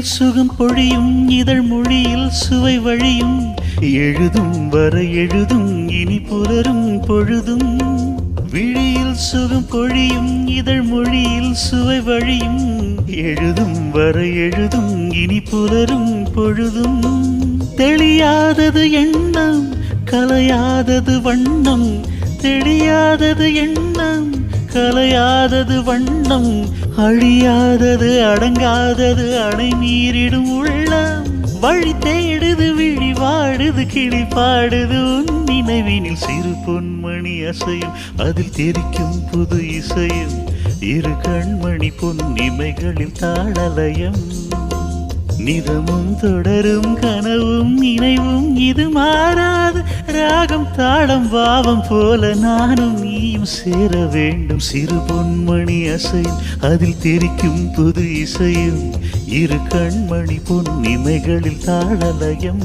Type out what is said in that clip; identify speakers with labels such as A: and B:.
A: விழியில் சுகம் பொழியும் இதழ் மொழியில் சுவை வழியும் எழுதும் வர எழுதும் இனி புலரும் பொழுதும் விழியில் சுகம் பொழியும் இதழ் மொழியில் சுவை வழியும் எழுதும் வர எழுதும் இனி புலரும் பொழுதும் தெளியாதது எண்ணம் கலையாதது வண்ணம் தெளியாதது எண்ணம் கலையாதது வண்ணம் அழியாதது அடங்காதது அணை மீறிடும் உள்ளம் வழி தேடுது விழி வாடுது கிளி பாடுது உன் நினைவினில் சிறு பொன்மணி அசையும் அதில் தெரிக்கும் புது இசையும் இரு கண்மணி பொன்னிமைகளில் தாளலயம் நிதமும் தொடரும் கனவும் நினைவும் இது மாறாது ராகம் தாளம் பாவம் போல நானும் நீயும் சேர வேண்டும் சிறு பொன்மணி அசையும் அதில் தெரிக்கும் புது இசையும் இரு கண்மணி பொன்னிமைகளில் தாளலயம்